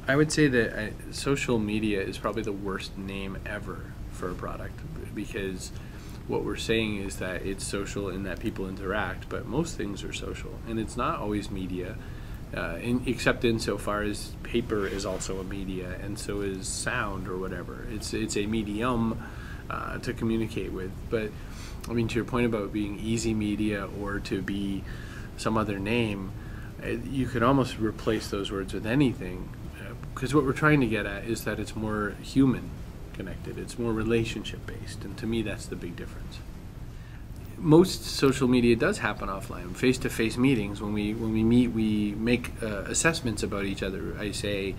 I would say that social media is probably the worst name ever for a product, because what we're saying is that it's social in that people interact, but most things are social, and it's not always media, except insofar as paper is also a media, and so is sound or whatever. It's a medium to communicate with. But I mean, to your point about being easy media or to be some other name, you could almost replace those words with anything, because what we're trying to get at is that it's more human connected, it's more relationship based, and to me that's the big difference. Most social media does happen offline, face-to-face meetings. When we meet, we make assessments about each other. I say,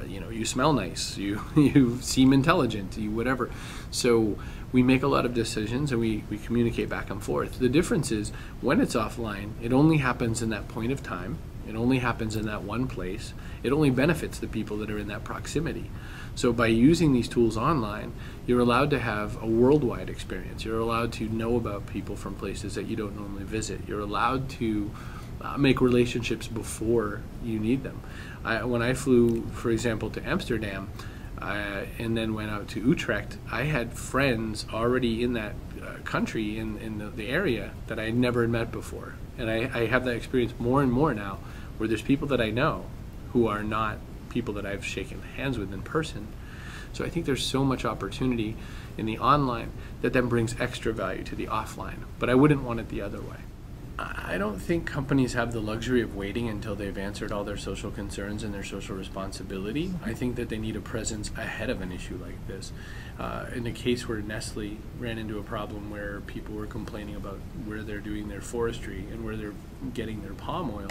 you smell nice, you seem intelligent, you whatever. So we make a lot of decisions and we communicate back and forth. The difference is when it's offline, it only happens in that point of time. It only happens in that one place. It only benefits the people that are in that proximity. So by using these tools online, you're allowed to have a worldwide experience. You're allowed to know about people from places that you don't normally visit. You're allowed to make relationships before you need them. When I flew, for example, to Amsterdam, and then went out to Utrecht, I had friends already in that country, in the area, that I had never met before. And I have that experience more and more now, where there's people that I know who are not people that I've shaken hands with in person. So I think there's so much opportunity in the online that then brings extra value to the offline. But I wouldn't want it the other way. I don't think companies have the luxury of waiting until they've answered all their social concerns and their social responsibility. I think that they need a presence ahead of an issue like this. In a case where Nestle ran into a problem where people were complaining about where they're doing their forestry and where they're getting their palm oil,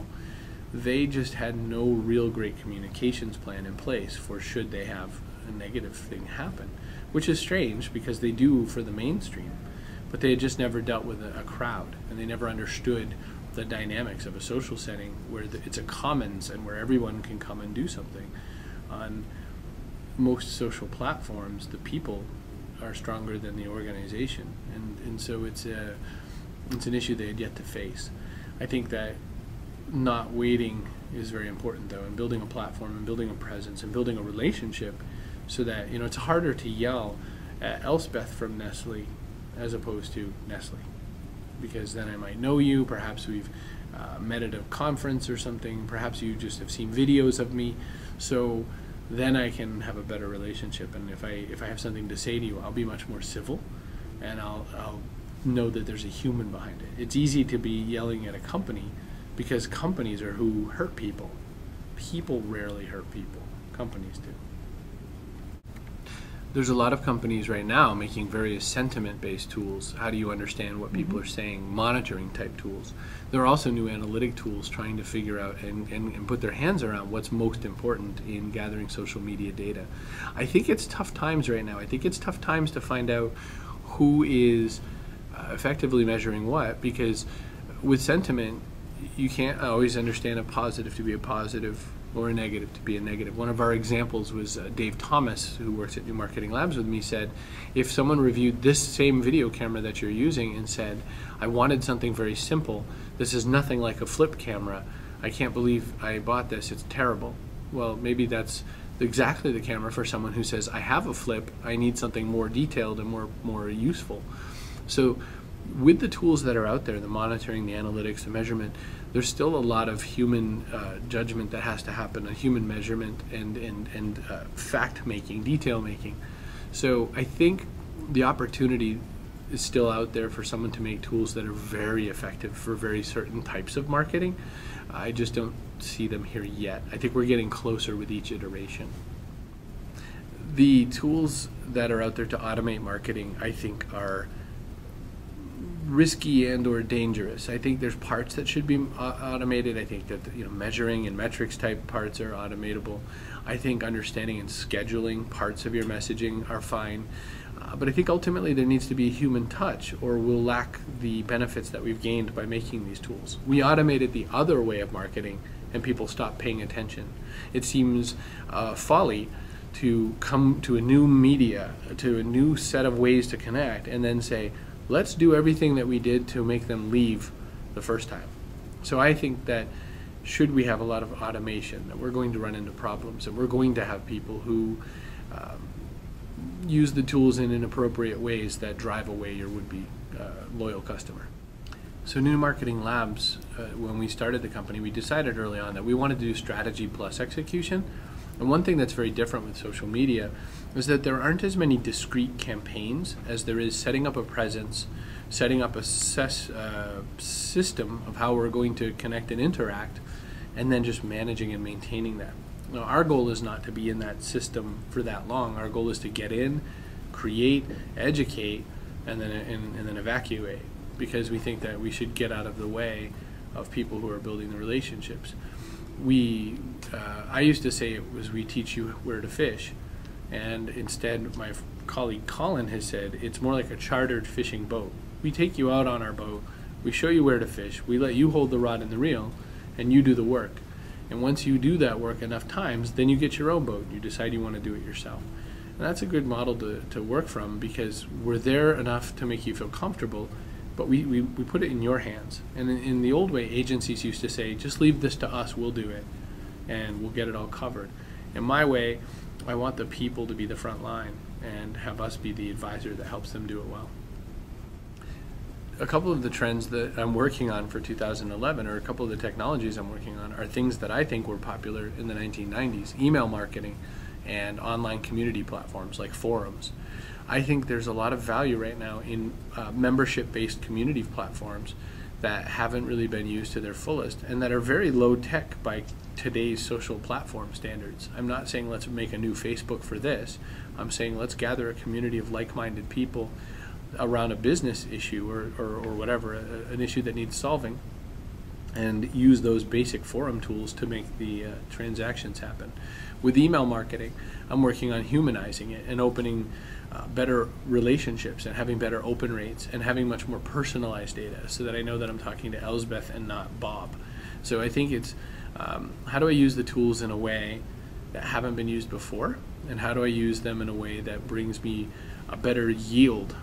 they just had no real great communications plan in place for should they have a negative thing happen, which is strange because they do for the mainstream. But they had just never dealt with a crowd, and they never understood the dynamics of a social setting where it's a commons and where everyone can come and do something. On most social platforms, the people are stronger than the organization, and so it's an issue they had yet to face. I think that not waiting is very important, though, and building a platform and building a presence and building a relationship, so that it's harder to yell at Elspeth from Nestle as opposed to Nestle, because then I might know you, perhaps we've met at a conference or something, perhaps you just have seen videos of me, so then I can have a better relationship, and if I have something to say to you, I'll be much more civil, and I'll know that there's a human behind it. It's easy to be yelling at a company because companies are who hurt people. People rarely hurt people, companies do. There's a lot of companies right now making various sentiment-based tools. How do you understand what people are saying? Monitoring type tools. There are also new analytic tools trying to figure out and put their hands around what's most important in gathering social media data. I think it's tough times right now. I think it's tough times to find out who is effectively measuring what, because with sentiment, you can't always understand a positive to be a positive or a negative to be a negative. One of our examples was Dave Thomas, who works at New Marketing Labs with me, said, if someone reviewed this same video camera that you're using and said, I wanted something very simple, this is nothing like a flip camera, I can't believe I bought this, it's terrible. Well, maybe that's exactly the camera for someone who says, I have a flip, I need something more detailed and more useful. So with the tools that are out there, the monitoring, the analytics, the measurement, there's still a lot of human judgment that has to happen, a human measurement and fact-making, detail-making. So I think the opportunity is still out there for someone to make tools that are very effective for very certain types of marketing. I just don't see them here yet. I think we're getting closer with each iteration. The tools that are out there to automate marketing, I think, are risky and or dangerous. I think there's parts that should be automated. I think that measuring and metrics type parts are automatable. I think understanding and scheduling parts of your messaging are fine. But I think ultimately there needs to be a human touch, or we'll lack the benefits that we've gained by making these tools. We automated the other way of marketing and people stop paying attention. It seems folly to come to a new media, to a new set of ways to connect, and then say, let's do everything that we did to make them leave the first time. So I think that should we have a lot of automation, that we're going to run into problems, and we're going to have people who use the tools in inappropriate ways that drive away your would-be loyal customer. So New Marketing Labs, when we started the company, we decided early on that we wanted to do strategy plus execution. And one thing that's very different with social media is that there aren't as many discrete campaigns as there is setting up a presence, setting up a system of how we're going to connect and interact, and then just managing and maintaining that. Now, our goal is not to be in that system for that long. Our goal is to get in, create, educate, and then evacuate, because we think that we should get out of the way of people who are building the relationships. I used to say it was we teach you where to fish, and instead my colleague Colin has said it's more like a chartered fishing boat. We take you out on our boat, we show you where to fish, we let you hold the rod and the reel, and you do the work. And once you do that work enough times, then you get your own boat. You decide you want to do it yourself. And that's a good model to work from, because we're there enough to make you feel comfortable, but we put it in your hands. And in the old way, agencies used to say, just leave this to us, we'll do it, and we'll get it all covered. In my way, I want the people to be the front line and have us be the advisor that helps them do it well. A couple of the trends that I'm working on for 2011, or a couple of the technologies I'm working on, are things that I think were popular in the 1990s. Email marketing and online community platforms like forums. I think there's a lot of value right now in membership-based community platforms that haven't really been used to their fullest, and that are very low tech by today's social platform standards. I'm not saying let's make a new Facebook for this. I'm saying let's gather a community of like-minded people around a business issue or whatever, an issue that needs solving, and use those basic forum tools to make the transactions happen. With email marketing, I'm working on humanizing it and opening better relationships and having better open rates and having much more personalized data, so that I know that I'm talking to Elsbeth and not Bob. So I think it's how do I use the tools in a way that haven't been used before, and how do I use them in a way that brings me a better yield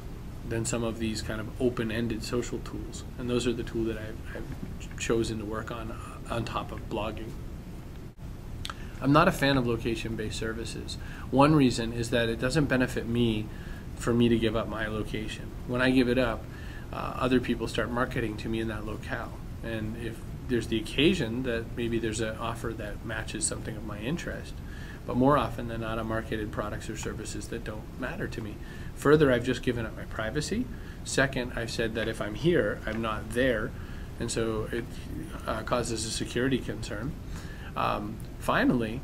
than some of these kind of open-ended social tools. And those are the tools that I've chosen to work on top of blogging. I'm not a fan of location-based services. One reason is that it doesn't benefit me for me to give up my location. When I give it up, other people start marketing to me in that locale. And if there's the occasion that maybe there's an offer that matches something of my interest, but more often than not, I'm marketed products or services that don't matter to me. Further, I've just given up my privacy. Second, I've said that if I'm here, I'm not there, and so it causes a security concern. Finally,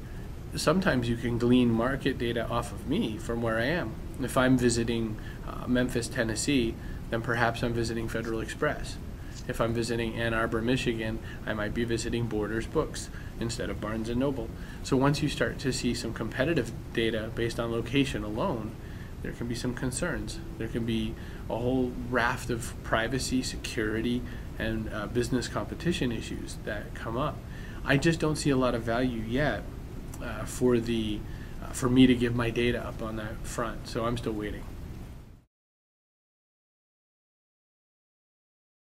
sometimes you can glean market data off of me from where I am. If I'm visiting Memphis, Tennessee, then perhaps I'm visiting Federal Express. If I'm visiting Ann Arbor, Michigan, I might be visiting Borders Books instead of Barnes & Noble. So once you start to see some competitive data based on location alone, there can be some concerns. There can be a whole raft of privacy, security, and business competition issues that come up. I just don't see a lot of value yet for me to give my data up on that front, so I'm still waiting.